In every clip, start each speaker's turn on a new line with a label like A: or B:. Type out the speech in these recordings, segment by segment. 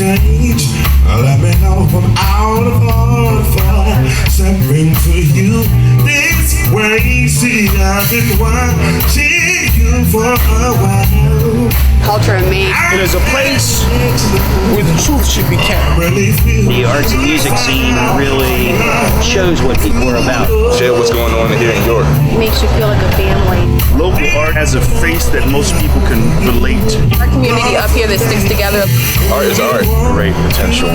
A: change. Let me know from out of order. Something to you this way. See, I've been watching you for a while.
B: Culture and me.
C: It is a place where the truth should be kept.
D: The arts and music scene really shows what people are about.
E: Share what's going on here in York.
B: It makes you feel like a family.
C: Local art has a face that most people can relate to.
B: Our community up here that sticks together.
E: Art is art.
F: Great potential,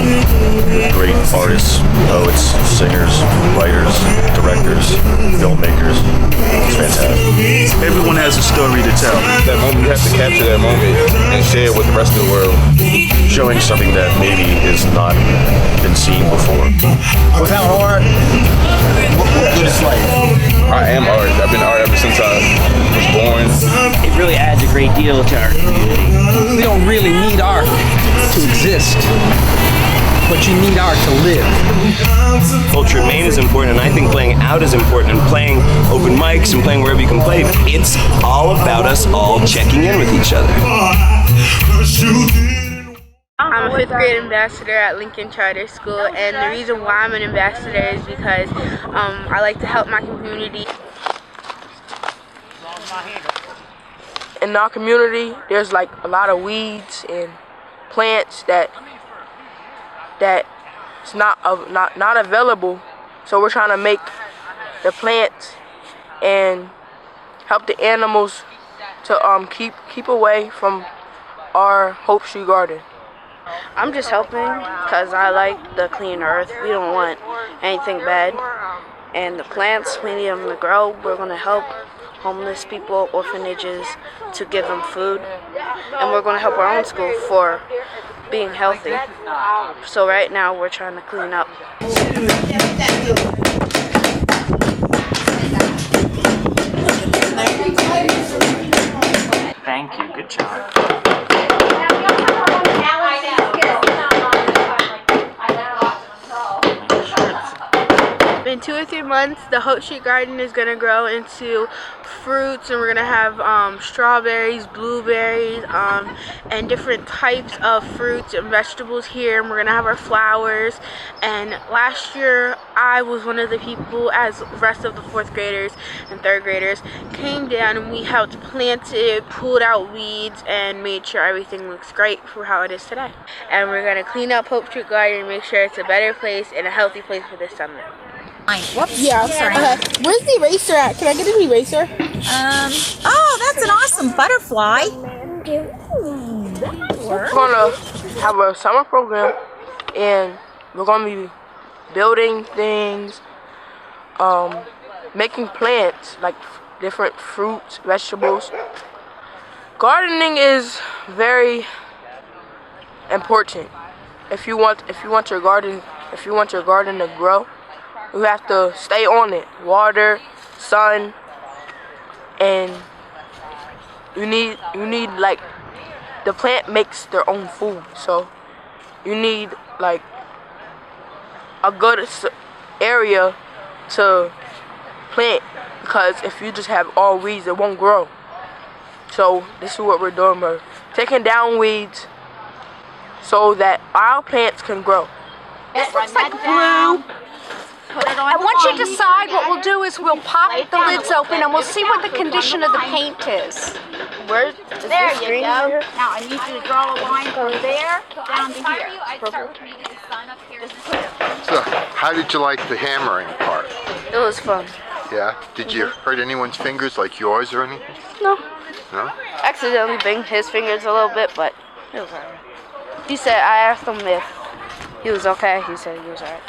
F: great artists, poets, singers, writers, directors, filmmakers. It's fantastic.
C: Everyone has a story to tell.
E: That moment, you have to capture that moment and share it with the rest of the world.
F: Showing something that maybe has not been seen before.
C: Without art, what good is life?
E: I am art. I've been art ever since I was born.
D: It really adds a great deal to our community.
G: We don't really need art to exist, but you need art to live.
H: Culture in Maine is important, and I think playing out is important, and playing open mics and playing wherever you can play. It's all about us all checking in with each other.
I: I'm a 5th grade ambassador at Lincoln Charter School, and the reason why I'm an ambassador is because I like to help my community.
J: In our community, there's like a lot of weeds and plants that's not available, so we're trying to make the plants and help the animals to keep away from our Hope Street Garden.
I: I'm just helping because I like the clean earth. We don't want anything bad, and the plants, we need them to grow. We're going to help homeless people, orphanages, to give them food, and we're going to help our own school for being healthy. So right now we're trying to clean up.
D: Thank you. Good job.
I: In 2 or 3 months, the Hope Street Garden is going to grow into fruits, and we're going to have strawberries, blueberries, and different types of fruits and vegetables here, and we're going to have our flowers. And last year, I was one of the people, as the rest of the 4th graders and 3rd graders came down, and we helped plant it, pulled out weeds, and made sure everything looks great for how it is today. And we're going to clean up Hope Street Garden and make sure it's a better place and a healthy place for this summer.
K: Whoops. Yeah, sorry. Where's the eraser at? Can I get an eraser?
L: Oh, that's an awesome butterfly.
J: We're gonna have a summer program, and we're gonna be building things, making plants like different fruits, vegetables. Gardening is very important. If you want your garden to grow, you have to stay on it. Water, sun, and you need like, the plant makes their own food, so you need like a good area to plant, because if you just have all weeds, it won't grow. So this is what we're doing. We're taking down weeds so that our plants can grow.
L: It looks like glue. And once you decide, what we'll do is we'll pop the lids open and we'll see what the condition of the paint is.
I: There you go.
L: Now I need you to draw a line from there down to here.
M: So, how did you like the hammering part?
I: It was fun.
M: Yeah? Did you hurt anyone's fingers like yours or anything?
I: No.
M: No?
I: Accidentally banged his fingers a little bit, but it was alright. He said, I asked him if he was okay. He said he was alright.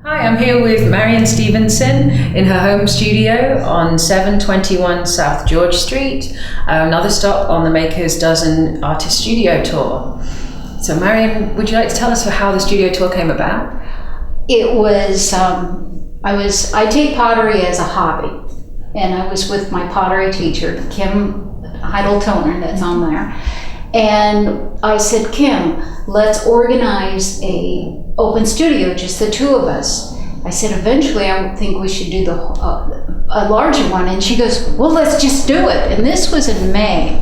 N: Hi, I'm here with Marion Stevenson in her home studio on 721 South George Street, another stop on the Maker's Dozen Artist Studio Tour. So Marion, would you like to tell us how the studio tour came about?
O: It was, I take pottery as a hobby, and I was with my pottery teacher, Kim Heidel-Toner, that's on there. And I said, Kim, let's organize a open studio, just the two of us. I said, eventually I think we should do a larger one. And she goes, well, let's just do it. And this was in May.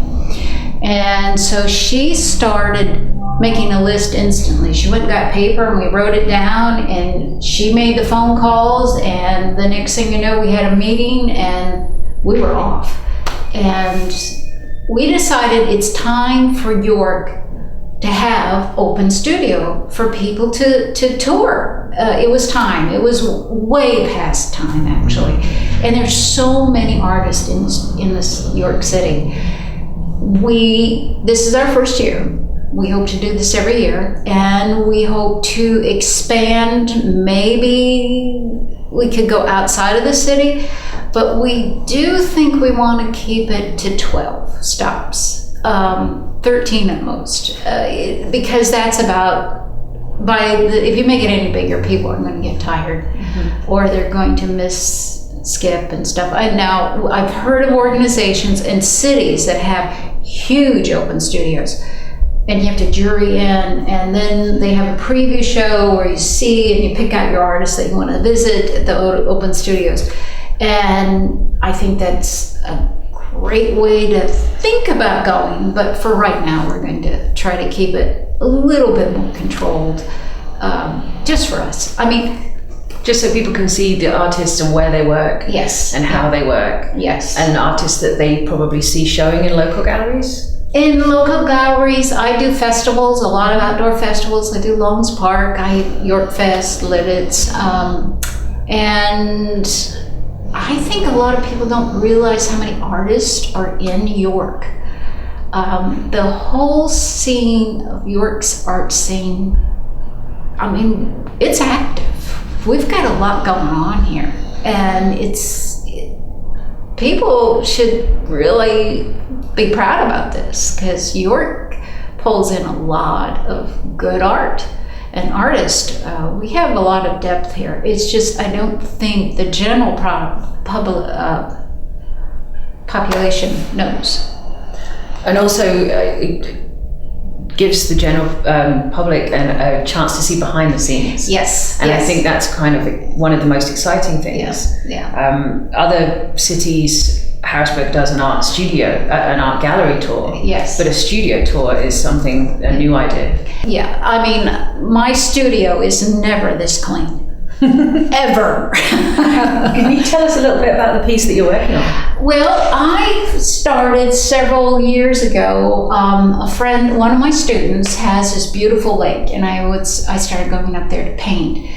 O: And so she started making a list instantly. She went and got paper and we wrote it down, and she made the phone calls, and the next thing you know, we had a meeting and we were off. And we decided it's time for York to have open studio for people to tour. It was time. It was way past time, actually. And there's so many artists in this York City. This is our first year. We hope to do this every year, and we hope to expand. Maybe we could go outside of the city, but we do think we want to keep it to 12 stops, 13 at most, because that's about, if you make it any bigger, people are going to get tired, or they're going to miss Skip and stuff. Now, I've heard of organizations and cities that have huge open studios, and you have to jury in, and then they have a preview show where you see and you pick out your artists that you want to visit at the open studios. And I think that's a great way to think about going, but for right now we're going to try to keep it a little bit more controlled, just for us. I mean,
N: just so people can see the artists and where they work.
O: Yes.
N: And how they work.
O: Yes.
N: And artists that they probably see showing in local galleries.
O: In local galleries, I do festivals, a lot of outdoor festivals. I do Loans Park, York Fest, Lidditz, and I think a lot of people don't realize how many artists are in York. The whole scene of York's art scene, I mean, it's active. We've got a lot going on here, and people should really be proud about this, because York pulls in a lot of good art and artists. We have a lot of depth here. It's just, I don't think the general population knows.
N: And also, it gives the general public a chance to see behind the scenes.
O: Yes.
N: And
O: yes.
N: I think that's kind of one of the most exciting things.
O: Yeah.
N: Other cities, Harrisburg does an art studio, an art gallery tour.
O: Yes.
N: But a studio tour is a new idea.
O: Yeah, I mean, my studio is never this clean. Ever.
N: Can you tell us a little bit about the piece that you're working on?
O: Well, I started several years ago. A friend, one of my students, has this beautiful lake, and I started going up there to paint.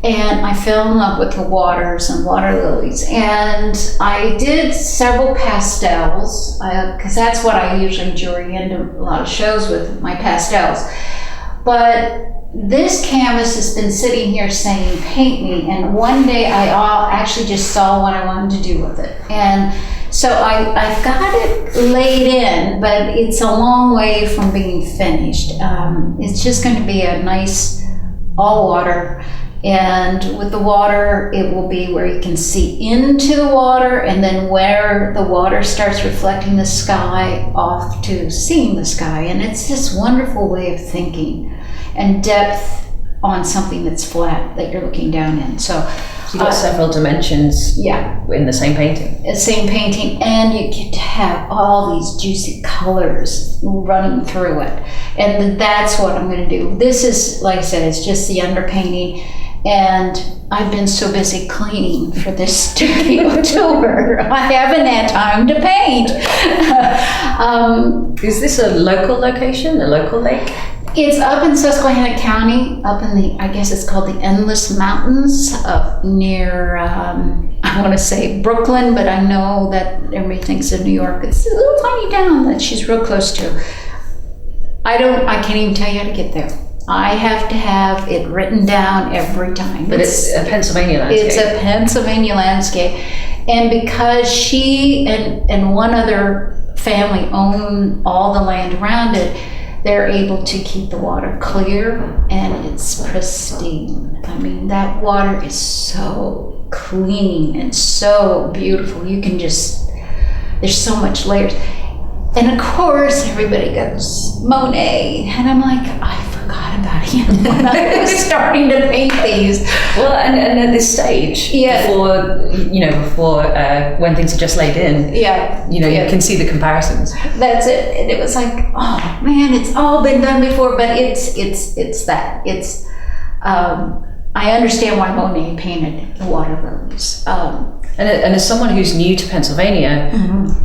O: And I fell in love with the waters and water lilies. And I did several pastels, because that's what I usually jury into a lot of shows with, my pastels. But this canvas has been sitting here saying, paint me. And one day I actually just saw what I wanted to do with it. And so I've got it laid in, but it's a long way from being finished. It's just going to be a nice all water. And with the water, it will be where you can see into the water, and then where the water starts reflecting the sky off to seeing the sky. And it's this wonderful way of thinking and depth on something that's flat that you're looking down in. So
N: you've got several dimensions in the same painting.
O: The same painting, and you get to have all these juicy colors running through it. And that's what I'm going to do. This is, like I said, it's just the underpainting. And I've been so busy cleaning for this studio tour, I haven't had time to paint.
N: Is this a local location, a local lake?
O: It's up in Susquehanna County, up in the, I guess it's called the Endless Mountains, up near, I want to say Brooklyn, but I know that everybody thinks of New York. It's a little tiny town that she's real close to. I can't even tell you how to get there. I have to have it written down every time.
N: But it's a Pennsylvania landscape.
O: It's a Pennsylvania landscape. And because she and one other family own all the land around it, they're able to keep the water clear, and it's pristine. I mean, that water is so clean and so beautiful. You can just, there's so much layers. And of course, everybody goes, Monet. And I'm like, I forgot about him when I was starting to paint these.
N: Well, and at this stage, before when things are just laid in, you can see the comparisons.
O: That's it. And it was like, oh man, it's all been done before, but it's that. It's I understand why Monet painted the water lilies.
N: And as someone who's new to Pennsylvania,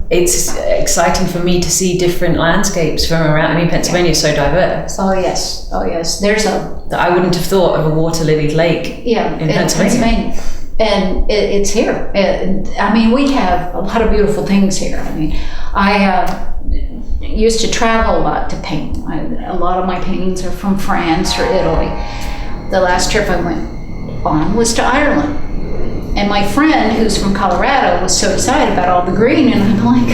N: it's exciting for me to see different landscapes from around. I mean, Pennsylvania is so diverse.
O: Oh yes. There's
N: I wouldn't have thought of a water-lilied lake in Pennsylvania.
O: And it's here. I mean, we have a lot of beautiful things here. I mean, I used to travel a lot to paint. A lot of my paintings are from France or Italy. The last trip I went on was to Ireland. And my friend, who's from Colorado, was so excited about all the green, and I'm like,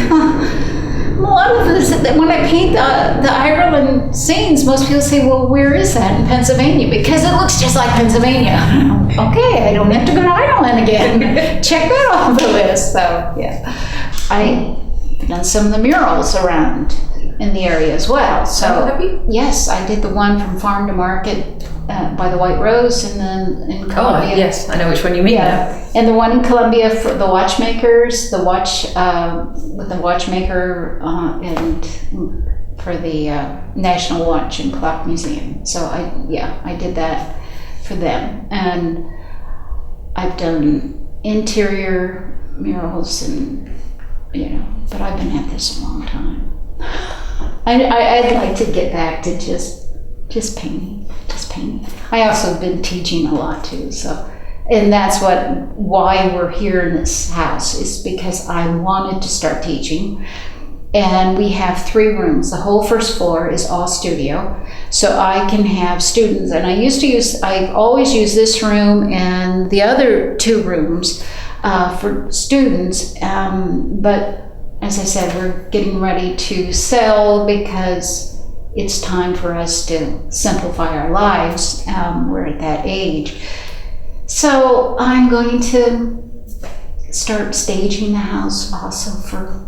O: a lot of this, when I paint the Ireland scenes, most people say, well, where is that in Pennsylvania? Because it looks just like Pennsylvania. Okay, I don't have to go to Ireland again. Check that off the list. So, yeah. I've done some of the murals around in the area as well. So,
N: have you?
O: Yes, I did the one from Farm to Market by the White Rose, and then in Columbia.
N: Oh, yes, I know which one you mean.
O: Yeah, and the one in Columbia for the watchmakers, with the watchmaker, and for the National Watch and Clock Museum. So I did that for them, and I've done interior murals, and but I've been at this a long time. I'd like to get back to just painting. I also have been teaching a lot too, so, and that's why we're here in this house, is because I wanted to start teaching. And we have 3 rooms. The whole first floor is all studio, so I can have students. And I've always used this room and the other 2 rooms for students, but as I said, we're getting ready to sell because it's time for us to simplify our lives. We're at that age. So I'm going to start staging the house also for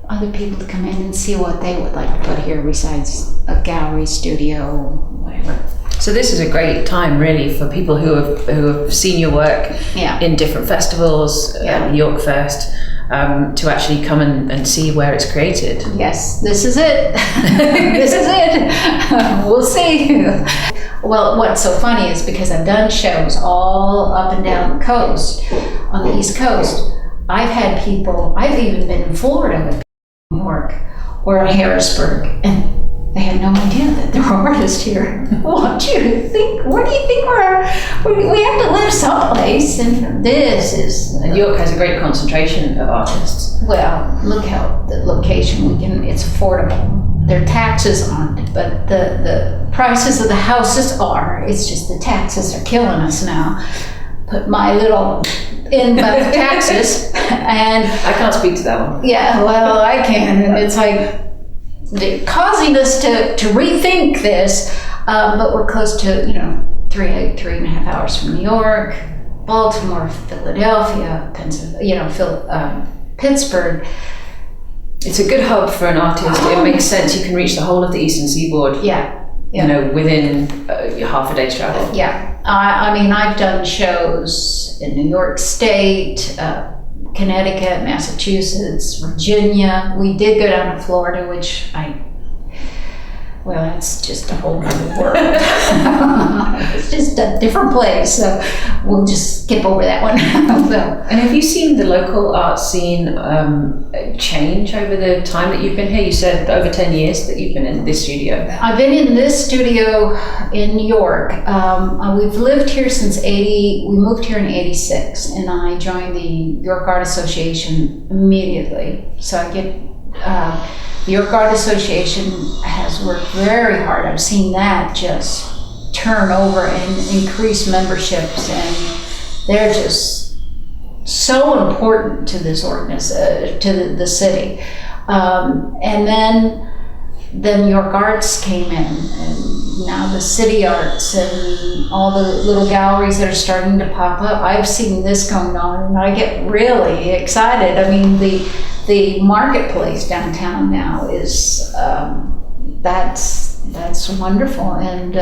O: other people to come in and see what they would like to put here besides a gallery, studio, whatever.
N: So this is a great time, really, for people who have seen your work in different festivals, York Fest, to actually come and see where it's created.
O: Yes, this is it. This is it. We'll see. Well, what's so funny is because I've done shows all up and down the coast, on the East Coast. I've had people, I've even been in Florida with people in New York or in Harrisburg, and they had no idea that there were artists here. What do you think we have to live someplace, and this is...
N: And York has a great concentration of artists.
O: Well, look how the location, it's affordable. Their taxes aren't, but the prices of the houses are. It's just the taxes are killing us now. Put my little in about the taxes, and...
N: I can't speak to that one.
O: Yeah, well, I can, and it's like... They're causing us to rethink this, but we're close to 3.5 hours from New York, Baltimore, Philadelphia, Pittsburgh.
N: It's a good hub for an artist. It makes sense. You can reach the whole of the Eastern Seaboard. Within half a day's travel.
O: Yeah, I mean, I've done shows in New York State, Connecticut, Massachusetts, Virginia. We did go down to Florida, which that's just a whole other world. It's just a different place, so we'll just skip over that one.
N: And have you seen the local art scene change over the time that you've been here? You said over 10 years that you've been in this studio.
O: I've been in this studio in New York. We've lived here since we moved here in 86, and I joined the York Art Association immediately. So I get... the York Art Association has worked very hard. I've seen that just turn over and increase memberships, and they're just so important to this to the city. And then York Arts came in, and now the City Arts and all the little galleries that are starting to pop up. I've seen this going on, and I get really excited. I mean, the marketplace downtown now is that's that's wonderful. And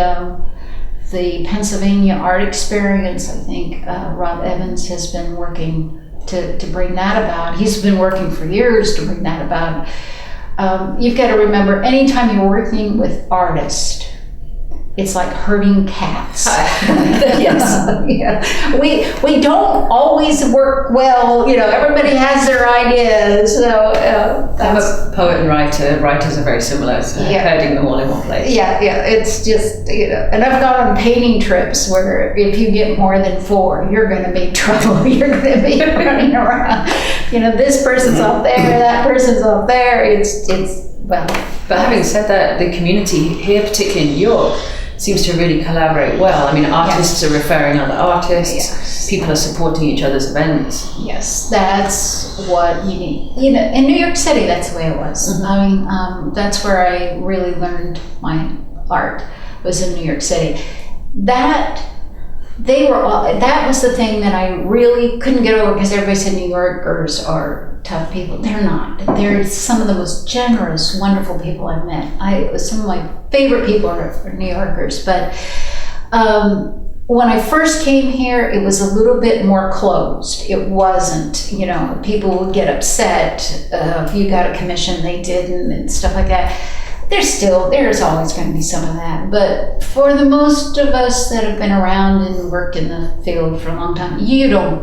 O: the Pennsylvania Art Experience, I think Rob Evans has been working to bring that about. He's been working for years to bring that about. You've got to remember, anytime you're working with artists, it's like herding cats. Yes. Yeah. We don't always work well. Everybody has their ideas. So
N: I'm a poet and writer. Writers are very similar. So herding them all in one place.
O: Yeah. It's just And I've gone on painting trips where if you get more than 4, you're going to make trouble. You're going to be running around. This person's up there, that person's up there. It's well.
N: But having said that, the community here, particularly in New York, seems to really collaborate well. I mean, artists are referring other artists. People are supporting each other's events.
O: Yes, that's what you need. In New York City, that's the way it was.
N: Mm-hmm.
O: I mean, that's where I really learned my art, was in New York City. That was the thing that I really couldn't get over, because everybody said New Yorkers are tough people. They're not. They're some of the most generous, wonderful people I've met. Some of my favorite people are New Yorkers. But when I first came here, it was a little bit more closed. It wasn't, people would get upset if you got a commission they didn't and stuff like that. There's always going to be some of that. But for the most of us that have been around and worked in the field for a long time, you don't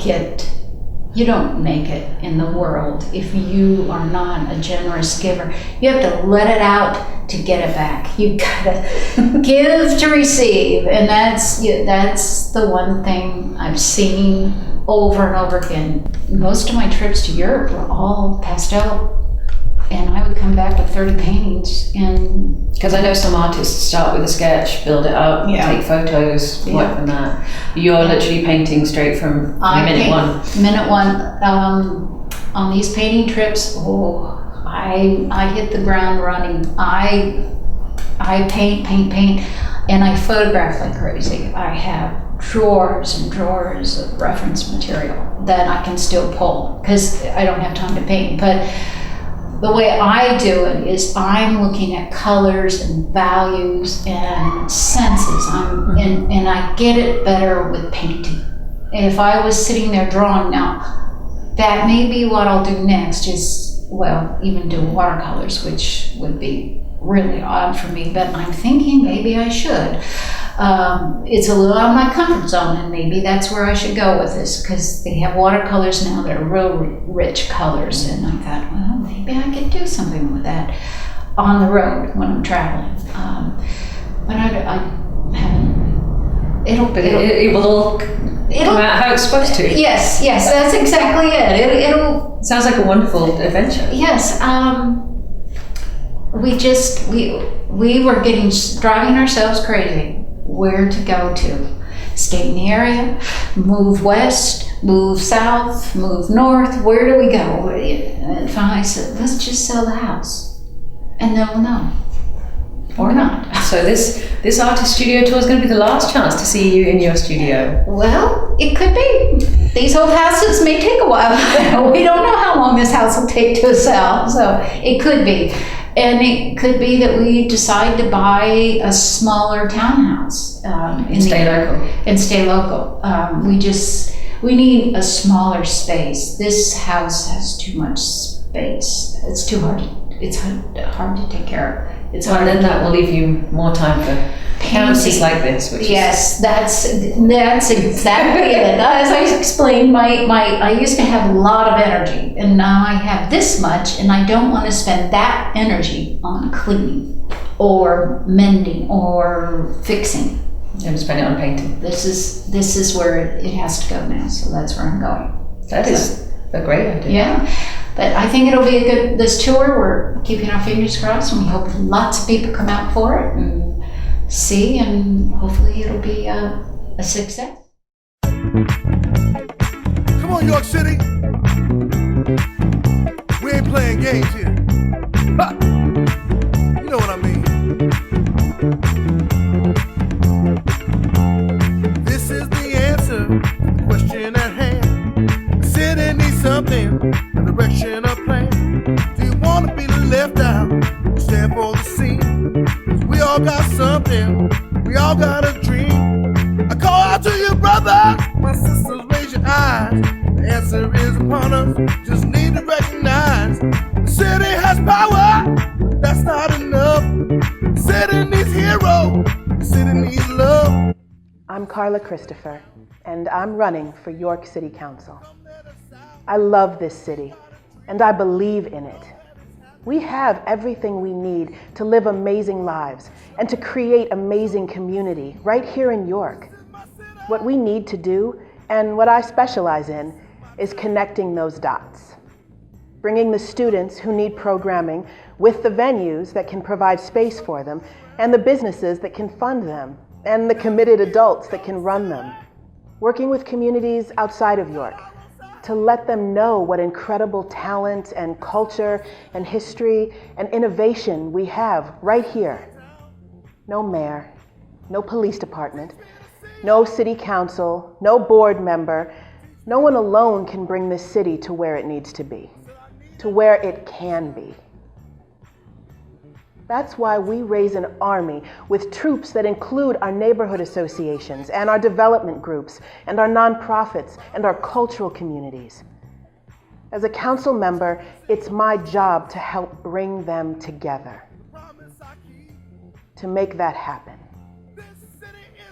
O: make it in the world if you are not a generous giver. You have to let it out to get it back. You gotta give to receive, and that's the one thing I've seen over and over again. Most of my trips to Europe were all pastel, and I would come back with 30 paintings. And
N: because I know some artists start with a sketch, build it up, take photos, work from that. You're literally painting straight from minute one.
O: Minute one. On these painting trips, I hit the ground running. I paint, and I photograph like crazy. I have drawers and drawers of reference material that I can still pull, because I don't have time to paint. But the way I do it is I'm looking at colors and values and senses, and I get it better with painting. If I was sitting there drawing now, that may be what I'll do next, is, even do watercolors, which would be really odd for me, but I'm thinking maybe I should. It's a little out of my comfort zone, and maybe that's where I should go with this, because they have watercolors now that are real rich colors, and I thought, maybe I could do something with that on the road when I'm traveling. But I haven't.
N: It will all come out how it's supposed to.
O: Yes, that's exactly it. It'll.
N: Sounds like a wonderful adventure.
O: Yes. We were driving ourselves crazy where to go to. Stay in the area, move west, move south, move north. Where do we go? And finally I said, let's just sell the house, and then we'll know. Or not.
N: So this artist studio tour is going to be the last chance to see you in your studio.
O: Well, it could be. These old houses may take a while. We don't know how long this house will take to sell, so it could be. And it could be that we decide to buy a smaller townhouse
N: and stay local.
O: We need a smaller space. This house has too much space. It's too hard. It's hard to take care of.
N: And then that will leave you more time for canvases like this.
O: Yes, that's exactly it. As I explained, I used to have a lot of energy, and now I have this much, and I don't want to spend that energy on cleaning or mending or fixing.
N: I'm spending it on painting.
O: This is where it has to go now, so that's where I'm going.
N: That is a great idea.
O: Yeah. But I think it'll be this tour, we're keeping our fingers crossed, and we hope lots of people come out for it and see, and hopefully it'll be a success.
A: Come on, York City. We ain't playing games here. Ha! You know what I mean. This is the answer to the question at hand. The city needs something, a direction, a plan. Do you want to be left out? Stand for the scene. We are all got something, we all got a dream. I call out to you, brother, my sisters, raise your eyes. The answer is upon us, just need to recognize. The city has power, but that's not enough. The city needs heroes, the city needs love.
P: I'm Carla Christopher, and I'm running for York City Council. I love this city, and I believe in it. We have everything we need to live amazing lives and to create amazing community right here in York. What we need to do, and what I specialize in, is connecting those dots. Bringing the students who need programming with the venues that can provide space for them, and the businesses that can fund them, and the committed adults that can run them. Working with communities outside of York to let them know what incredible talent and culture and history and innovation we have right here. No mayor, no police department, no city council, no board member. No one alone can bring this city to where it needs to be, to where it can be. That's why we raise an army with troops that include our neighborhood associations and our development groups and our nonprofits and our cultural communities. As a council member, it's my job to help bring them together, to make that happen,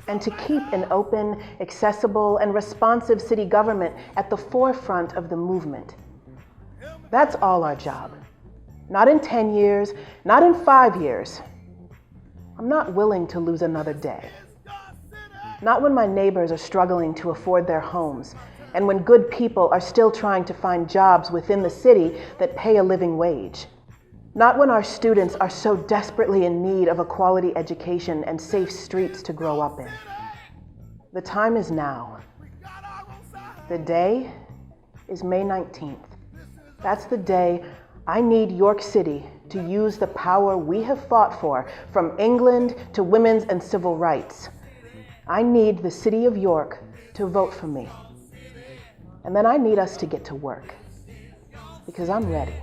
P: and to keep an open, accessible, and responsive city government at the forefront of the movement. That's all our job. Not in 10 years, not in 5 years. I'm not willing to lose another day. Not when my neighbors are struggling to afford their homes, and when good people are still trying to find jobs within the city that pay a living wage. Not when our students are so desperately in need of a quality education and safe streets to grow up in. The time is now. The day is May 19th. That's the day I need York City to use the power we have fought for, from England to women's and civil rights. I need the city of York to vote for me. And then I need us to get to work, because I'm ready.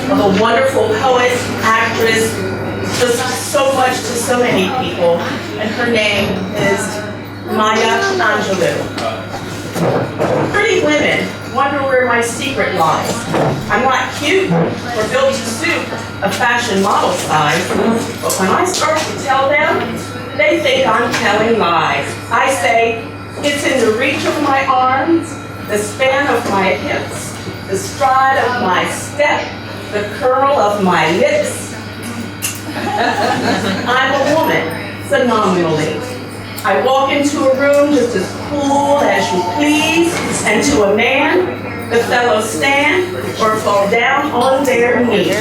Q: Of a wonderful poet, actress, just so much to so many people, and her name is Maya Angelou. Pretty women, wonder where my secret lies. I'm not cute or built to suit a fashion model size, but when I start to tell them, they think I'm telling lies. I say, it's in the reach of my arms, the span of my hips, the stride of my step, the curl of my lips. I'm a woman, phenomenally. I walk into a room just as cool as you please, and to a man, the fellows stand or fall down on their knees.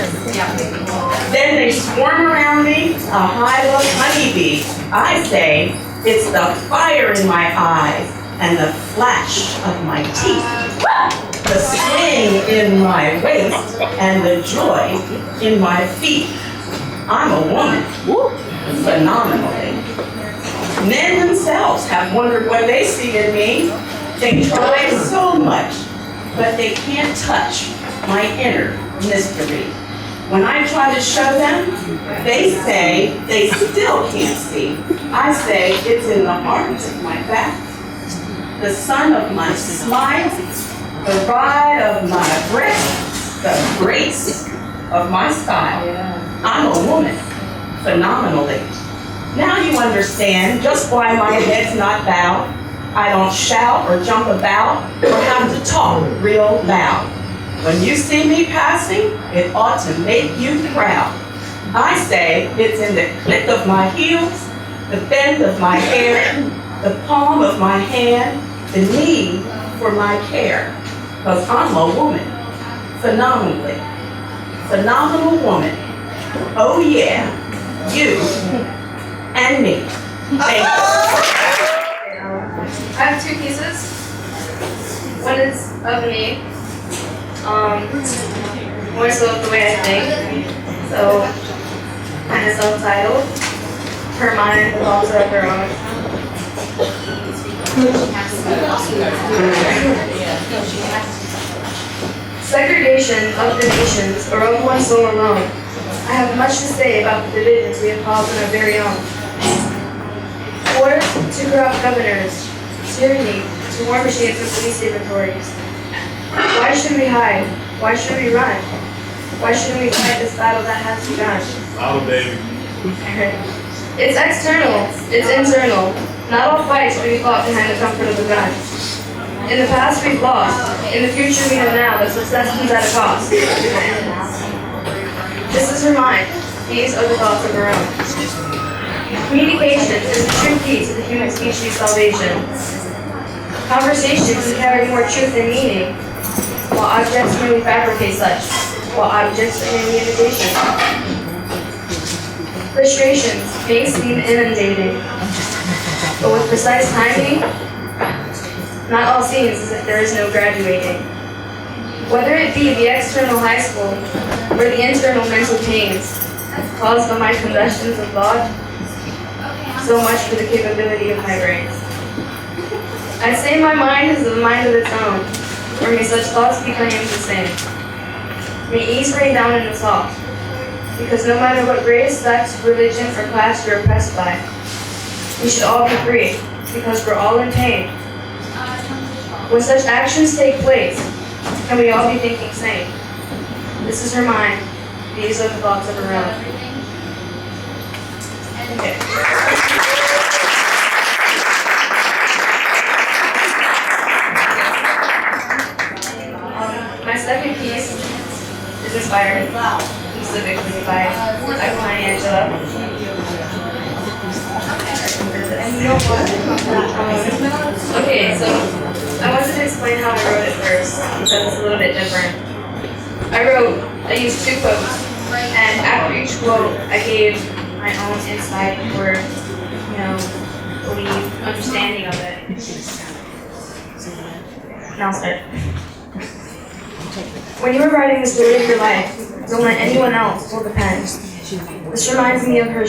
Q: Then they swarm around me, a hive of honeybees. I say, it's the fire in my eyes and the flash of my teeth, the swing in my waist and the joy in my feet. I'm a woman, phenomenally. Men themselves have wondered what they see in me. They try so much, but they can't touch my inner mystery. When I try to show them, they say they still can't see. I say it's in the heart of my back, the sun of my smile, the ride of my breath, the grace of my style. I'm a woman, phenomenally. Now you understand just why my head's not bowed. I don't shout or jump about or have to talk real loud. When you see me passing, it ought to make you proud. I say it's in the click of my heels, the bend of my hair, the palm of my hand, the need for my care. Because I'm a woman, phenomenally. Phenomenal woman. Oh yeah, you and me. Thank you.
R: I have two pieces. One is of me. More so of the way I think. So, kind of self-titled. Her mind, the thoughts of her own. Segregation of the nations, or of one soul alone. I have much to say about the divisions we have caused in our very own. War to corrupt governors, tyranny to war machines and police inventories. Why should we hide? Why should we run? Why shouldn't we fight this battle that has begun?
A: Oh, baby.
R: It's external, it's internal. Not all fights will be fought behind the comfort of a gun. In the past we've lost, in the future we know now that success comes at a cost. This is her mind, these are the thoughts of her own. Communication is the true key to the human species' salvation. Conversations can carry more truth and meaning, while objects merely fabricate such, while objects are merely imitation. Frustrations may seem inundating, but with precise timing, not all seems as if there is no graduating. Whether it be the external high school or the internal mental pains caused by my congestions of thought, so much for the capability of my brain. I say my mind is a mind of its own, or may such thoughts be claimed the same. May ease rain down in us all, because no matter what race, sex, religion, or class you're oppressed by, we should all be free, because we're all in pain. When such actions take place, can we all be thinking same? This is her mind, these are the thoughts of her own. Okay. My second piece is inspired specifically by Angelou. Okay, so I wanted to explain how I wrote it first, because it's a little bit different. I used two quotes, and after each quote, I gave my own insight or, belief, understanding of it. Now I'll start. When you are writing the story of your life, don't let anyone else hold the pen. This reminds me of the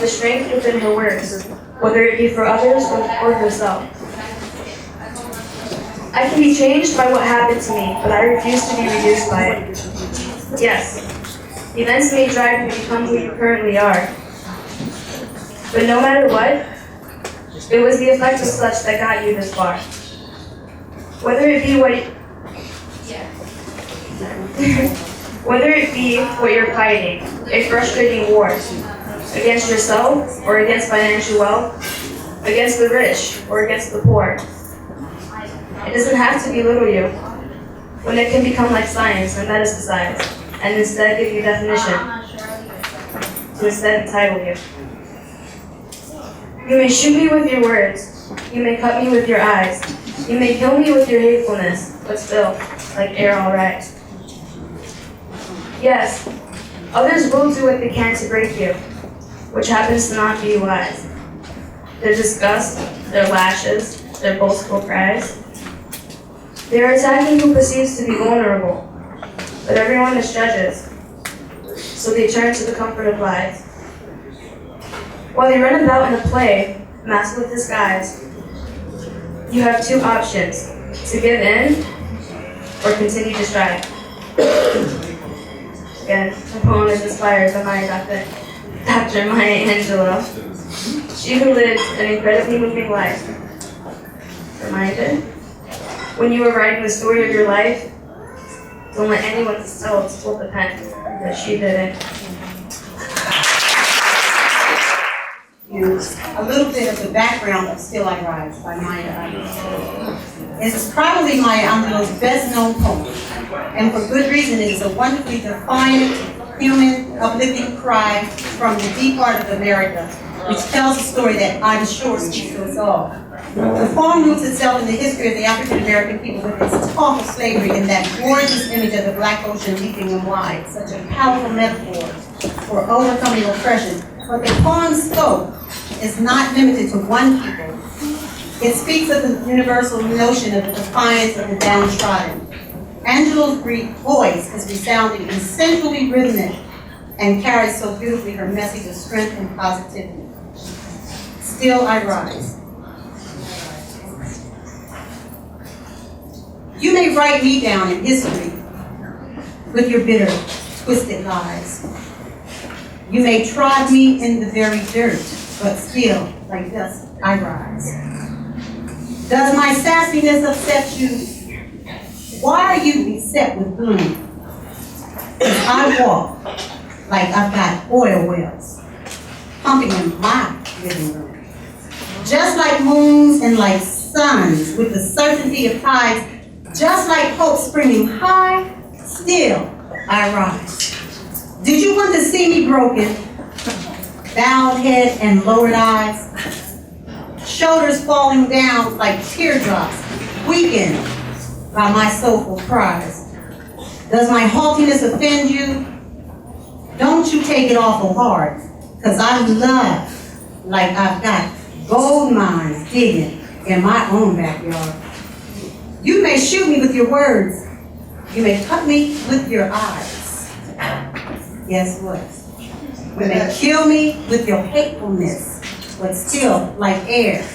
R: strength within her words, whether it be for others or herself. I can be changed by what happened to me, but I refuse to be reduced by it. Yes, events may drive you to become who you currently are. But no matter what, it was the effect of such that got you this far. Whether it be Whether it be what you're fighting, a frustrating war, against yourself or against financial wealth, against the rich or against the poor. It doesn't have to belittle you, when it can become like science and metasticize, and instead give you definition, to instead entitle you. You may shoot me with your words, you may cut me with your eyes, you may kill me with your hatefulness, but still, like air all right. Yes, others will do what they can to break you, which happens to not be wise. Their disgust, their lashes, their boastful cries. They are attacking who perceives to be vulnerable, but everyone is judges, so they turn to the comfort of lies. While they run about in a play, masked with disguise, you have two options, to give in or continue to strive. Again, the poem is inspired by my Dr. Maya Angelou. She who lived an incredibly moving life. Reminded, when you were writing the story of your life, don't let anyone else hold the pen that she didn't.
S: A little bit of the background of Still I Rise by Maya Angelou. It's probably Maya Angelou's best known poem, and for good reason. It is a wonderfully defiant, human, uplifting cry from the deep heart of America, which tells a story that I'm sure speaks to us all. The poem roots itself in the history of the African American people with its talk of slavery and that gorgeous image of the Black Ocean leaping and wide, such a powerful metaphor for overcoming oppression. But the poem's scope is not limited to one people. It speaks of the universal notion of the defiance of the downtrodden. Angelou's voice is resounding and centrally rhythmic and carries so beautifully her message of strength and positivity. Still I rise. You may write me down in history with your bitter, twisted lies. You may trod me in the very dirt, but still, like dust, I rise. Does my sassiness upset you? Why are you beset with gloom? I walk like I've got oil wells pumping in my living room. Just like moons and like suns with the certainty of tides, just like hope springing high, still I rise. Did you want to see me broken? Bowed head and lowered eyes, shoulders falling down like teardrops, weakened by my soulful cries. Does my haughtiness offend you? Don't you take it awful hard, because I love like I've got gold mines digging in my own backyard. You may shoot me with your words. You may cut me with your eyes. Guess what? You may kill me with your hatefulness, but still, like air,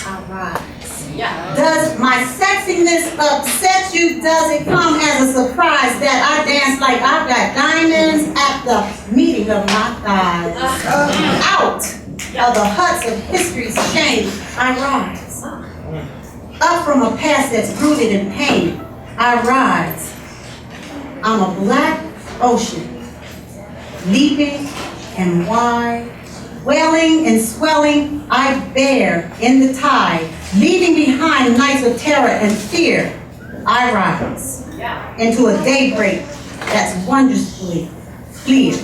S: I rise. Does my sexiness upset you? Does it come as a surprise that I dance like I've got diamonds at the meeting of my thighs? Out of the huts of history's shame, I rise. Up from a past that's rooted in pain, I rise. I'm a black ocean, leaping and wide, wailing and swelling, I bear in the tide, leaving behind nights of terror and fear. I rise into a daybreak that's wondrously clear.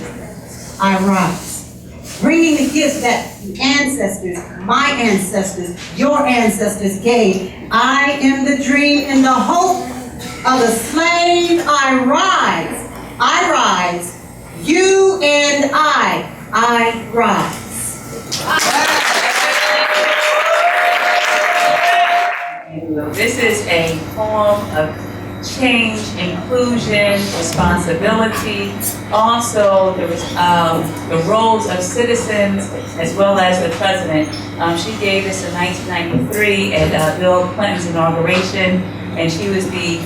S: I rise, bringing the gifts that the ancestors, my ancestors, your ancestors gave. I am the dream and the hope of the slave. I rise, you and I rise.
T: This is a poem of change, inclusion, responsibility. Also, there was the roles of citizens as well as the president. She gave this in 1993 at Bill Clinton's inauguration, and she was the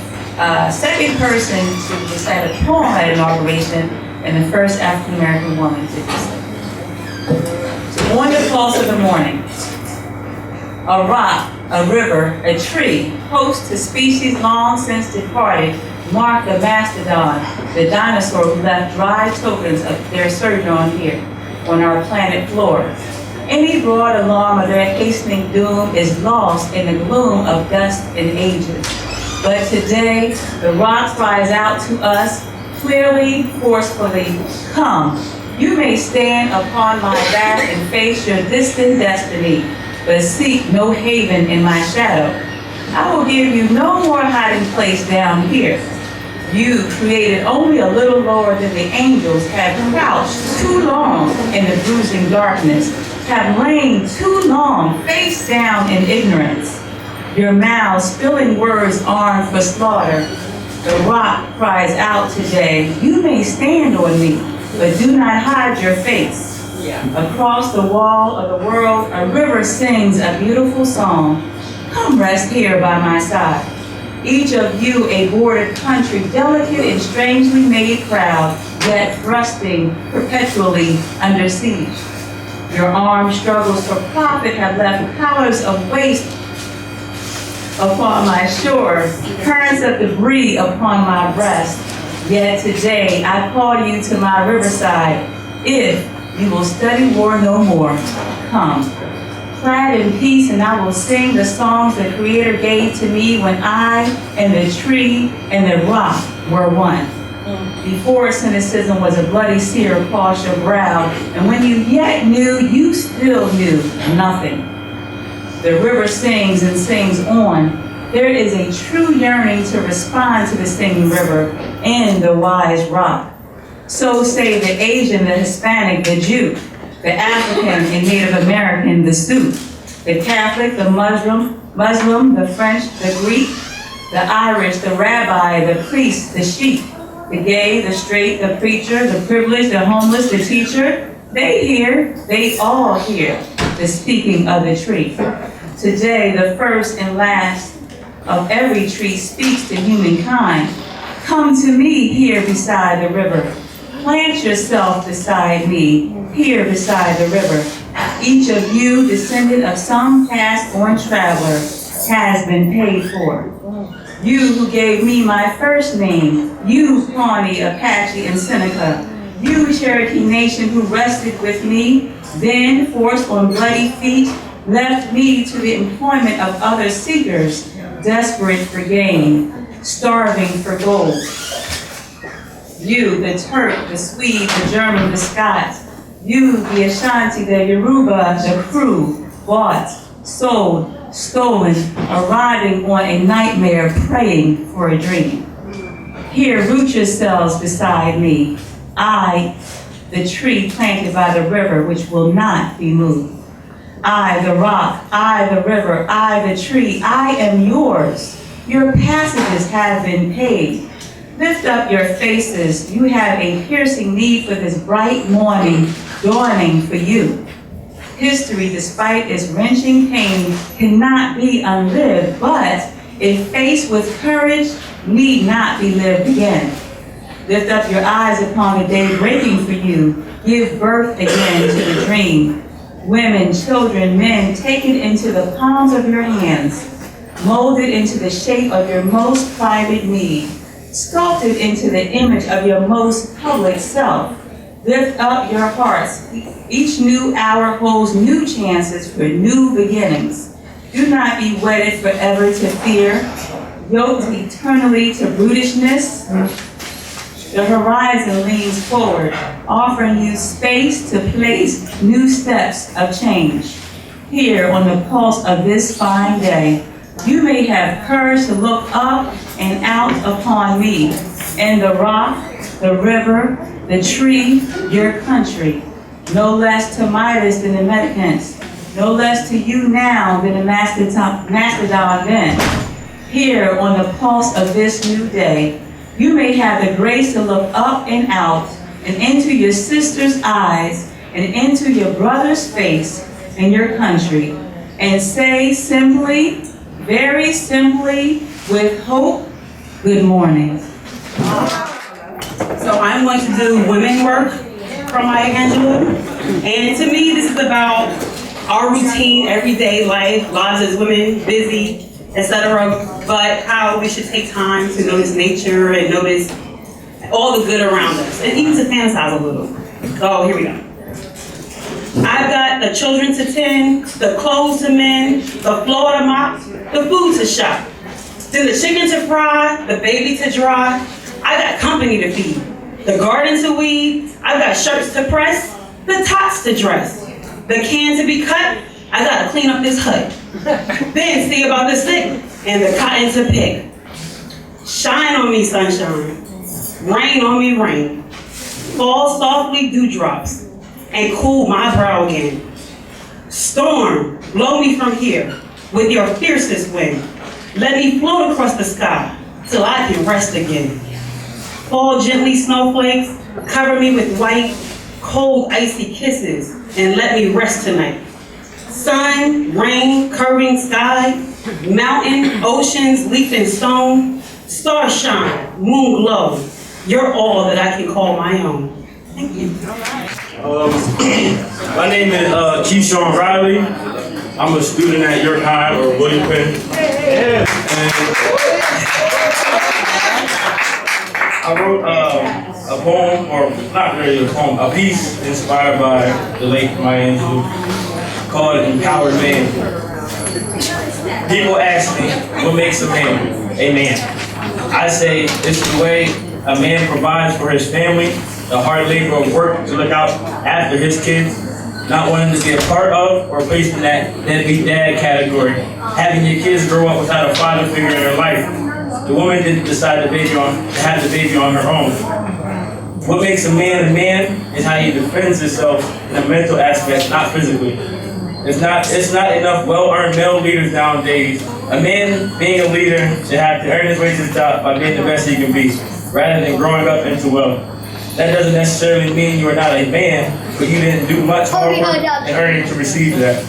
T: second person to recite a poem at inauguration and the first African American woman to do so. On the pulse of the morning, a rock, a river, a tree, host to species long since departed, marked the mastodon, the dinosaur who left dry tokens of their sojourn here on our planet floor. Any broad alarm of their hastening doom is lost in the gloom of dust and ages. But today, the rock cries out to us, clearly, forcefully, come. You may stand upon my back and face your distant destiny, but seek no haven in my shadow. I will give you no more hiding place down here. You, created only a little lower than the angels, have crouched too long in the bruising darkness, have lain too long face down in ignorance. Your mouths spilling words armed for slaughter. The rock cries out today, you may stand on me, but do not hide your face. Across the wall of the world, a river sings a beautiful song. Come rest here by my side. Each of you a bordered country, delicate and strangely made proud, yet thrusting perpetually under siege. Your armed struggles for profit have left pillars of waste upon my shore, currents of debris upon my breast. Yet today I call you to my riverside. If you will study war no more, come. Clad in peace, and I will sing the songs the Creator gave to me when I and the tree and the rock were one. Before cynicism was a bloody sear across your brow, and when you yet knew, you still knew nothing. The river sings and sings on. There is a true yearning to respond to the singing river and the wise rock. So say the Asian, the Hispanic, the Jew, the African and Native American, the Sioux, the Catholic, the Muslim, the French, the Greek, the Irish, the rabbi, the priest, the sheep, the gay, the straight, the preacher, the privileged, the homeless, the teacher. They all hear the speaking of the tree. Today, the first and last of every tree speaks to humankind. Come to me here beside the river. Plant yourself beside me, here beside the river. Each of you, descendant of some past-born traveler, has been paid for. You who gave me my first name, you Pawnee, Apache, and Seneca, you Cherokee Nation who rested with me, then forced on bloody feet, left me to the employment of other seekers, desperate for gain, starving for gold. You, the Turk, the Swede, the German, the Scot, you, the Ashanti, the Yoruba, the Kru, bought, sold, stolen, arriving on a nightmare, praying for a dream. Here, root yourselves beside me. I, the tree planted by the river, which will not be moved. I, the rock, I, the river, I, the tree, I am yours. Your passages have been paid. Lift up your faces. You have a piercing need for this bright morning dawning for you. History, despite its wrenching pain, cannot be unlived, but if faced with courage, need not be lived again. Lift up your eyes upon the day breaking for you. Give birth again to the dream. Women, children, men, take it into the palms of your hands. Mold it into the shape of your most private need. Sculpt it into the image of your most public self. Lift up your hearts. Each new hour holds new chances for new beginnings. Do not be wedded forever to fear, yoked eternally to brutishness. The horizon leans forward, offering you space to place new steps of change. Here on the pulse of this fine day, you may have courage to look up and out upon me, and the rock, the river, the tree, your country. No less to Midas than the Medicants, no less to you now than the mastodon then. Here on the pulse of this new day, you may have the grace to look up and out and into your sister's eyes and into your brother's face and your country and say simply, very simply, with hope, good morning.
Q: So I'm going to do women work from Maya Angelou. And to me, this is about our routine, everyday life, lives as women, busy, etc. But how we should take time to notice nature and notice all the good around us, and even to fantasize a little. So here we go. I've got the children to tend, the clothes to mend, the floor to mop, the food to shop, then the chicken to fry, the baby to dry. I got company to feed, the garden to weed. I've got shirts to press, the tots to dress, the can to be cut. I gotta clean up this hut. Then see about the stick and the cotton to pick. Shine on me, sunshine. Rain on me, rain. Fall softly, dewdrops, and cool my brow again. Storm, blow me from here with your fiercest wind. Let me float across the sky till I can rest again. Fall gently, snowflakes, cover me with white, cold, icy kisses, and let me rest tonight. Sun, rain, curving sky, mountain, oceans, leaf and stone, star shine, moon glow. You're all that I can call my own. Thank you.
U: My name is Keyshawn Riley. I'm a student at York High or William Penn. And I wrote a poem, or not really a poem, a piece inspired by the late Angelou called Empowered Man. People ask me, what makes a man a man? I say it's the way a man provides for his family, the hard labor of work to look out after his kids, not wanting to be a part of or placed in that deadbeat dad category, having your kids grow up without a father figure in their life. The woman didn't decide to have the baby on her own. What makes a man is how he defends himself in a mental aspect, not physically. It's not enough well-earned male leaders nowadays. A man being a leader should have to earn his way to the top by being the best he can be, rather than growing up into wealth. That doesn't necessarily mean you are not a man, but you didn't do much homework in earning to receive that.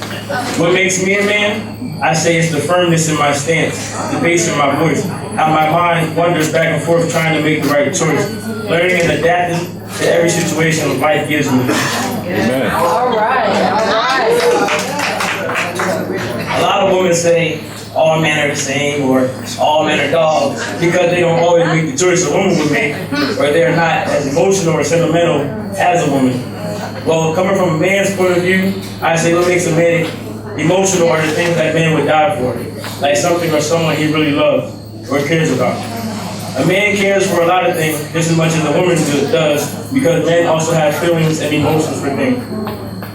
U: What makes me a man? I say it's the firmness in my stance, the bass in my voice, how my mind wanders back and forth trying to make the right choice, learning and adapting to every situation life gives me. Amen.
N: All right.
U: A lot of women say all men are the same or all men are dogs because they don't always make the choice a woman would make, or they're not as emotional or sentimental as a woman. Well, coming from a man's point of view, I say what makes a man emotional are the things that man would die for, like something or someone he really loves or cares about. A man cares for a lot of things just as much as a woman does, because men also have feelings and emotions for things.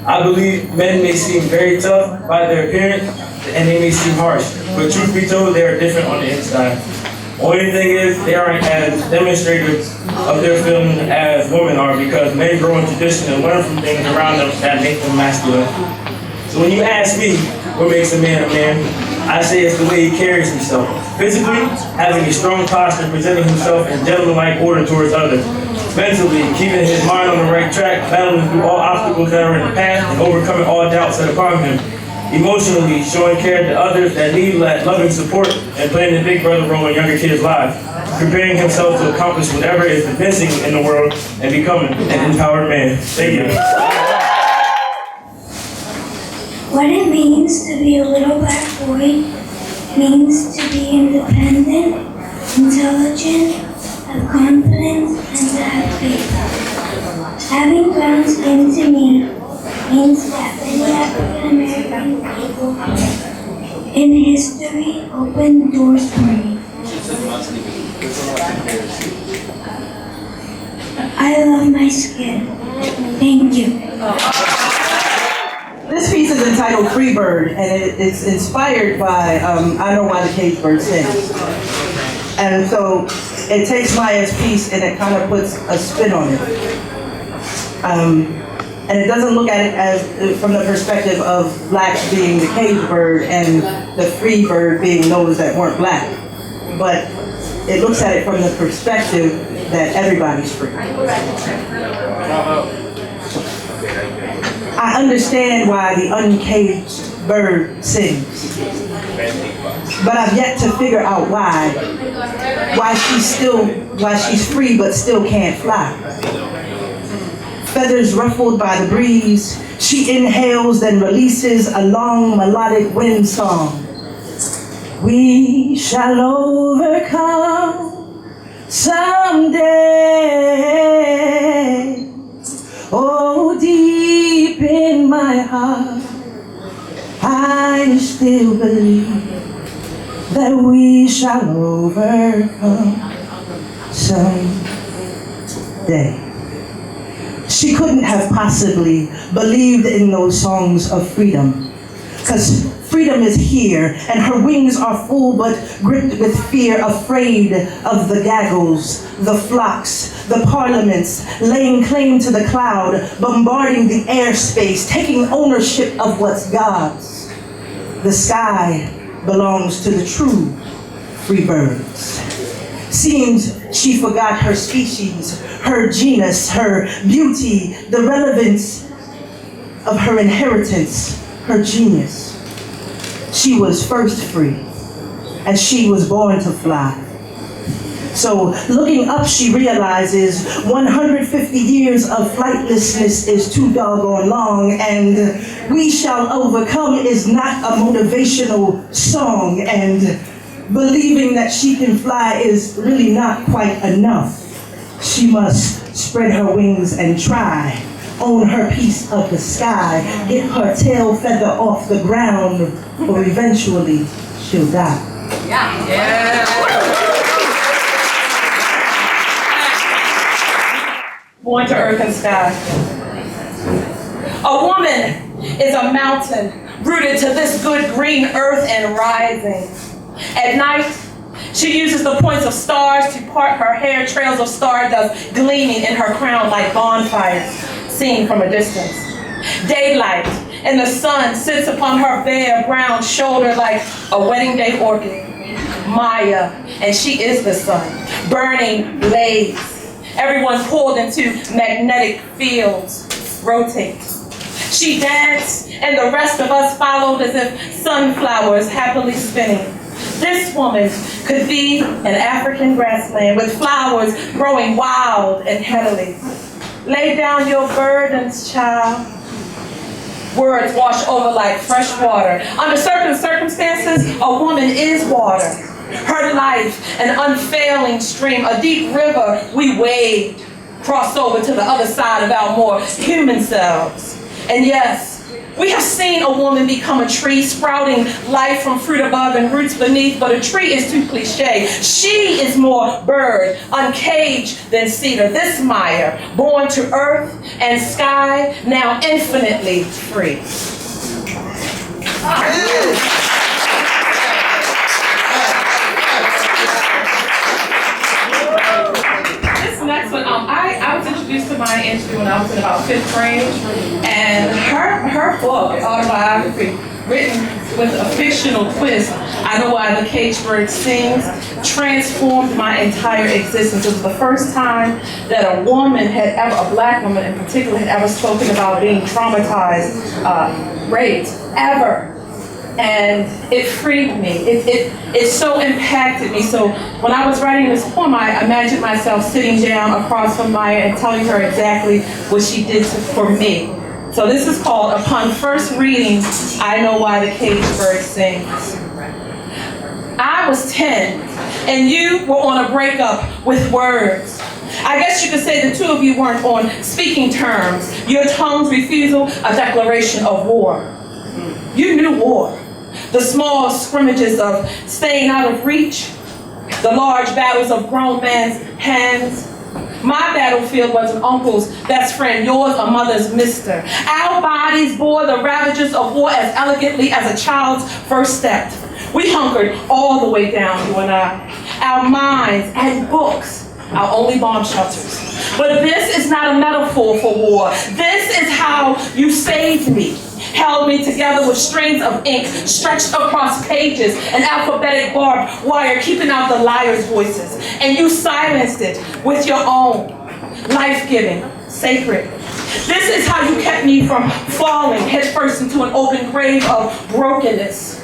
U: I believe men may seem very tough by their appearance, and they may seem harsh, but truth be told, they are different on the inside. Only thing is, they aren't as demonstrative of their feelings as women are, because men grow in tradition and learn from things around them that make them masculine. So when you ask me what makes a man, I say it's the way he carries himself. Physically, having a strong posture, presenting himself in gentleman-like order towards others. Mentally, keeping his mind on the right track, battling through all obstacles that are in the path, and overcoming all doubts set upon him. Emotionally, showing care to others that need loving support and playing the big brother role in younger kids' lives. Preparing himself to accomplish whatever is missing in the world and becoming an empowered man. Thank you.
V: What it means to be a little black boy means to be independent, intelligent, have confidence, and to have faith. Having ground skin to me means that many African American people in history opened doors for me. I love my skin. Thank you.
W: This piece is entitled Free Bird, and it's inspired by I Know Why the Cage Bird Sings. And so it takes Maya's piece and it kind of puts a spin on it. And it doesn't look at it as from the perspective of blacks being the cage bird and the free bird being those that weren't black. But it looks at it from the perspective that everybody's free. I understand why the uncaged bird sings, but I've yet to figure out why she's free but still can't fly. Feathers ruffled by the breeze, she inhales then releases a long melodic wind song. We shall overcome someday. Oh, deep in my heart, I still believe that we shall overcome someday. She couldn't have possibly believed in those songs of freedom, because freedom is here, and her wings are full but gripped with fear, afraid of the gaggles, the flocks, the parliaments, laying claim to the cloud, bombarding the airspace, taking ownership of what's God's. The sky belongs to the true free birds. Seems she forgot her species, her genus, her beauty, the relevance of her inheritance, her genius. She was first free, and she was born to fly. So looking up, she realizes 150 years of flightlessness is too doggone long, and we shall overcome is not a motivational song, and believing that she can fly is really not quite enough. She must spread her wings and try, own her piece of the sky, get her tail feather off the ground, or eventually she'll die.
Q: Born to earth and sky. A woman is a mountain rooted to this good green earth and rising. At night, she uses the points of stars to part her hair, trails of stardust gleaming in her crown like bonfires seen from a distance. Daylight and the sun sits upon her bare brown shoulder like a wedding day orchid. Maya, and she is the sun, burning blaze. Everyone pulled into magnetic fields, rotate. She danced, and the rest of us followed as if sunflowers happily spinning. This woman could be an African grassland with flowers growing wild and heavily. Lay down your burdens, child. Words wash over like fresh water. Under certain circumstances, a woman is water. Her life, an unfailing stream, a deep river we wade, cross over to the other side of our more human selves. And yes, we have seen a woman become a tree, sprouting life from fruit above and roots beneath, but a tree is too cliche. She is more bird, uncaged than cedar. This Maya, born to earth and sky, now infinitely free. Next one, I was introduced to Maya Angelou when I was in about 5th grade, and her book, autobiography, written with a fictional twist, I Know Why the Caged Bird Sings, transformed my entire existence. It was the first time that a woman had ever, a black woman in particular, had ever spoken about being traumatized, raped, ever. And it freed me. It so impacted me. So when I was writing this poem, I imagined myself sitting down across from Maya and telling her exactly what she did for me. So this is called Upon First Reading, I Know Why the Caged Bird Sings. I was 10, and you were on a breakup with words. I guess you could say the two of you weren't on speaking terms. Your tongue's refusal, a declaration of war. You knew war. The small scrimmages of staying out of reach, the large battles of grown man's hands. My battlefield was an uncle's best friend, yours a mother's mister. Our bodies bore the ravages of war as elegantly as a child's first step. We hunkered all the way down, you and I. Our minds and books, our only bomb shelters. But this is not a metaphor for war. This is how you saved me. Held me together with strings of ink stretched across pages, an alphabetic barbed wire keeping out the liars' voices. And you silenced it with your own, life-giving, sacred. This is how you kept me from falling headfirst into an open grave of brokenness.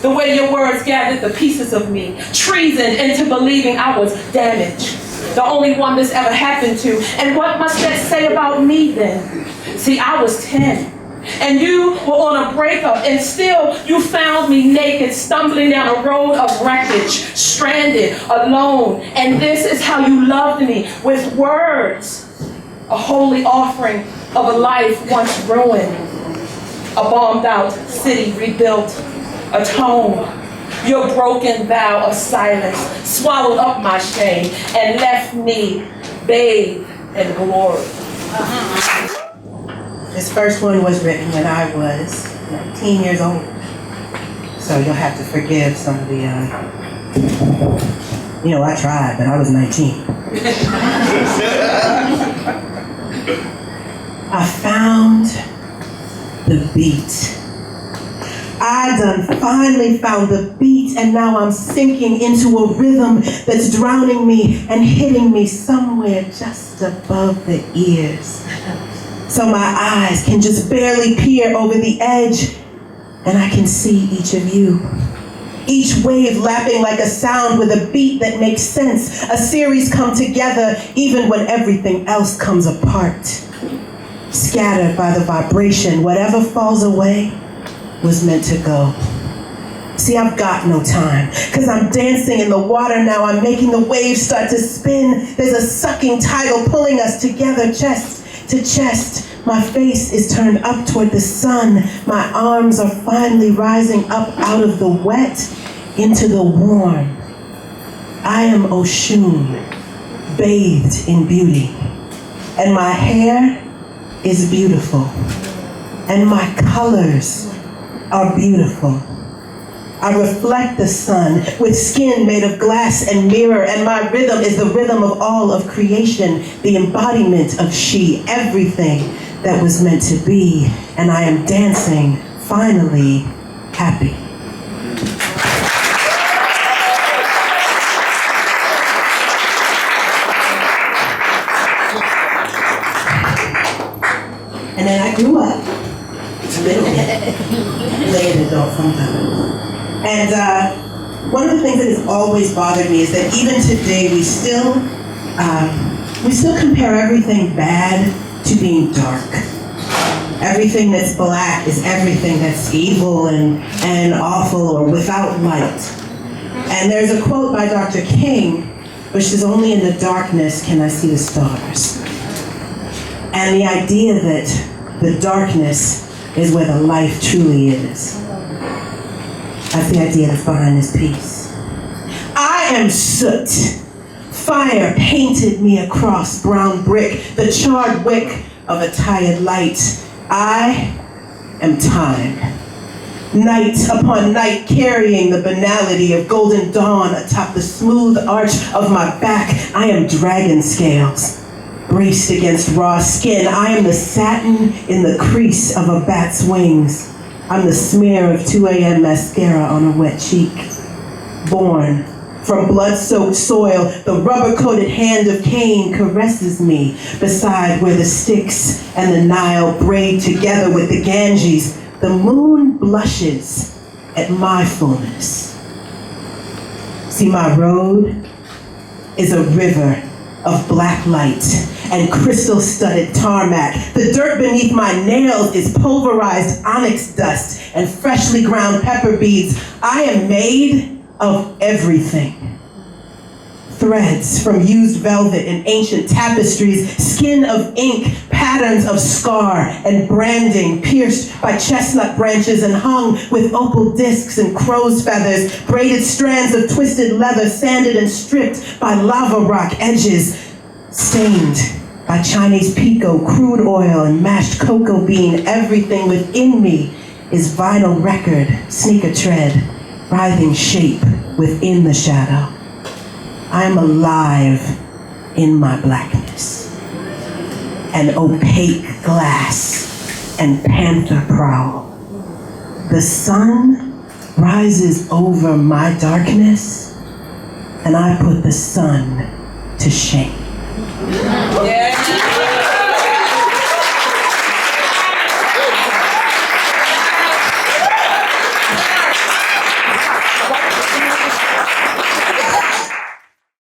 Q: The way your words gathered the pieces of me, treasoned into believing I was damaged. The only one this ever happened to. And what must that say about me then? See, I was 10. And you were on a breakup, and still you found me naked, stumbling down a road of wreckage, stranded, alone. And this is how you loved me, with words. A holy offering of a life once ruined. A bombed out city rebuilt, atoned. Your broken vow of silence swallowed up my shame and left me bathed in glory.
S: This first one was written when I was 19 years old. So you'll have to forgive some of the, I tried, but I was 19. I found the beat. I done finally found the beat, and now I'm sinking into a rhythm that's drowning me and hitting me somewhere just above the ears. So my eyes can just barely peer over the edge, and I can see each of you. Each wave lapping like a sound with a beat that makes sense. A series come together even when everything else comes apart. Scattered by the vibration, whatever falls away was meant to go. See, I've got no time, cause I'm dancing in the water now. I'm making the waves start to spin. There's a sucking tidal pulling us together, chest to chest. My face is turned up toward the sun. My arms are finally rising up out of the wet into the warm. I am Oshun, bathed in beauty. And my hair is beautiful. And my colors are beautiful. I reflect the sun with skin made of glass and mirror, and my rhythm is the rhythm of all of creation, the embodiment of she, everything that was meant to be, and I am dancing, finally, happy. And then I grew up, a little bit, late adult sometimes. And one of the things that has always bothered me is that even today we still compare everything bad to being dark. Everything that's black is everything that's evil and awful or without light. And there's a quote by Dr. King, which says, "Only in the darkness can I see the stars." And the idea that the darkness is where the life truly is. That's the idea that's behind this piece. I am soot. Fire painted me across brown brick, the charred wick of a tired light. I am time. Night upon night carrying the banality of golden dawn atop the smooth arch of my back. I am dragon scales. Braced against raw skin, I am the satin in the crease of a bat's wings. I'm the smear of 2 a.m. mascara on a wet cheek. Born from blood-soaked soil, the rubber-coated hand of Cain caresses me beside where the Styx and the Nile braid together with the Ganges. The moon blushes at my fullness. See, my road is a river of black light and crystal-studded tarmac. The dirt beneath my nails is pulverized onyx dust and freshly ground pepper beads. I am made of everything. Threads from used velvet and ancient tapestries, skin of ink, patterns of scar and branding pierced by chestnut branches and hung with opal discs and crow's feathers, braided strands of twisted leather sanded and stripped by lava rock edges, stained by Chinese pico, crude oil, and mashed cocoa bean. Everything within me is vinyl record, sneaker tread, writhing shape within the shadow. I am alive in my blackness. An opaque glass and panther prowl. The sun rises over my darkness, and I put the sun to shame.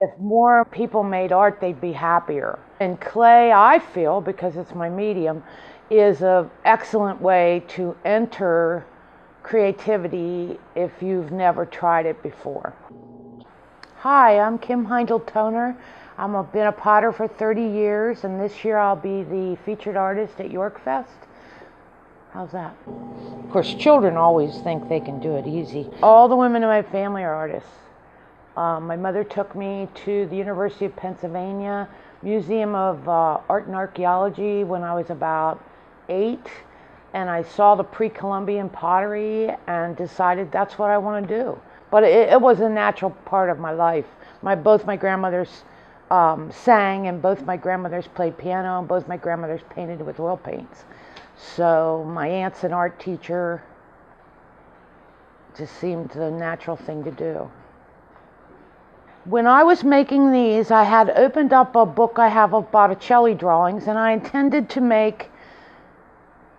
P: If
B: more people made art, they'd be happier. And clay, I feel, because it's my medium, is an excellent way to enter creativity if you've never tried it before. Hi, I'm Kim Heindl-Toner. I've been a potter for 30 years, and this year I'll be the featured artist at Yorkfest. How's that? Of course, children always think they can do it easy. All the women in my family are artists. My mother took me to the University of Pennsylvania Museum of Art and Archaeology when I was about 8, and I saw the pre-Columbian pottery and decided that's what I want to do. But it was a natural part of my life. Both my grandmothers sang, and both my grandmothers played piano, and both my grandmothers painted with oil paints. So my aunt's an art teacher. Just seemed the natural thing to do. When I was making these, I had opened up a book I have of Botticelli drawings, and I intended to make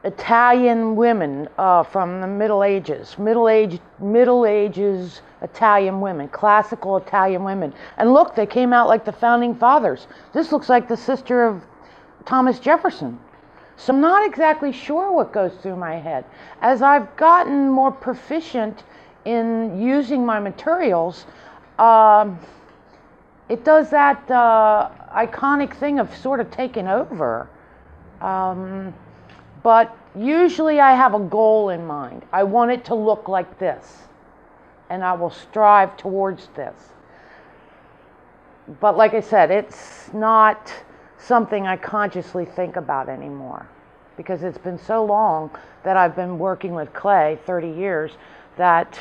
B: Italian women from the Middle Ages, Middle Ages Italian women, classical Italian women. And look, they came out like the founding fathers. This looks like the sister of Thomas Jefferson. So I'm not exactly sure what goes through my head. As I've gotten more proficient in using my materials, it does that iconic thing of sort of taking over. But usually I have a goal in mind. I want it to look like this, and I will strive towards this. But like I said, it's not something I consciously think about anymore, because it's been so long that I've been working with clay, 30 years, that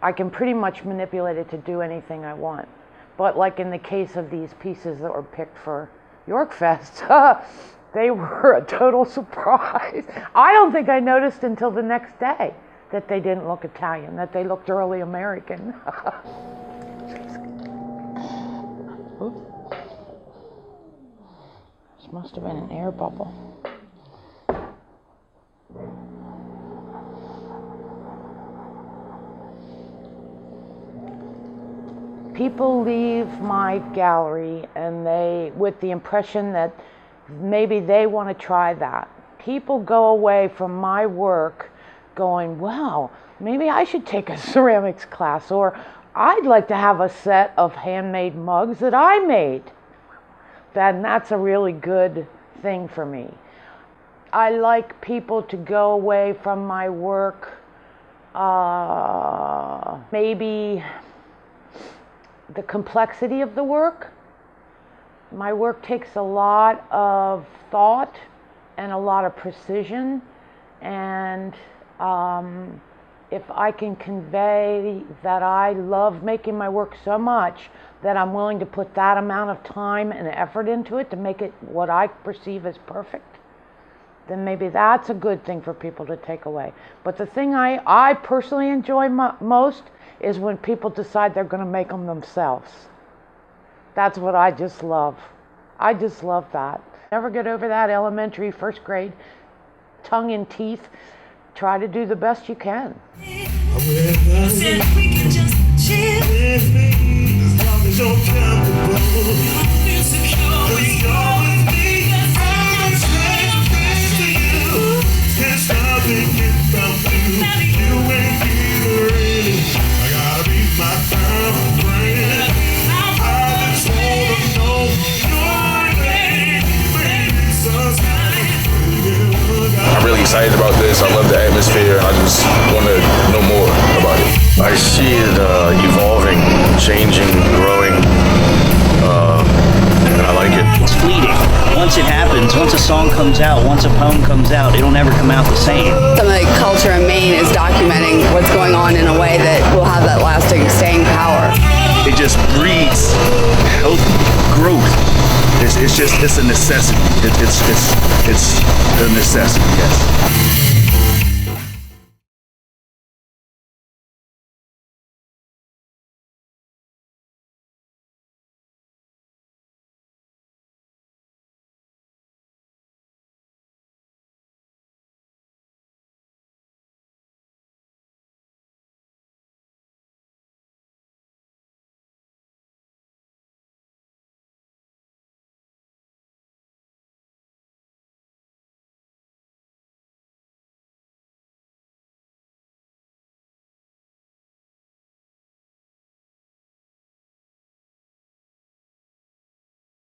B: I can pretty much manipulate it to do anything I want. But like in the case of these pieces that were picked for Yorkfest, they were a total surprise. I don't think I noticed until the next day that they didn't look Italian, that they looked early American. Oops. This must have been an air bubble. People leave my gallery and with the impression that maybe they want to try that. People go away from my work going, wow, maybe I should take a ceramics class, or I'd like to have a set of handmade mugs that I made. Then that's a really good thing for me. I like people to go away from my work, maybe the complexity of the work. My work takes a lot of thought and a lot of precision, and if I can convey that I love making my work so much that I'm willing to put that amount of time and effort into it to make it what I perceive as perfect, then maybe that's a good thing for people to take away. But the thing I personally enjoy most is when people decide they're going to make them themselves. That's what I just love. I just love that. Never get over that elementary, first grade, tongue in teeth. Try to do the best you can.
A: Said we can just chill with me as long as you're comfortable. You feel secure when you're with me. I'm straight to you. Can't stop thinking about you. You ain't even ready. I gotta be my girlfriend. I just wanna know your name, baby.
E: I'm really excited about this. I love the atmosphere, and I just want to know more about it.
C: I see it evolving, changing, growing, and I like it.
D: It's fleeting. Once it happens, once a song comes out, once a poem comes out, it'll never come out the same.
F: Some of the culture in Maine is documenting what's going on in a way that will have that lasting staying power.
C: It just breeds healthy growth. It's a necessity. It's a necessity, yes.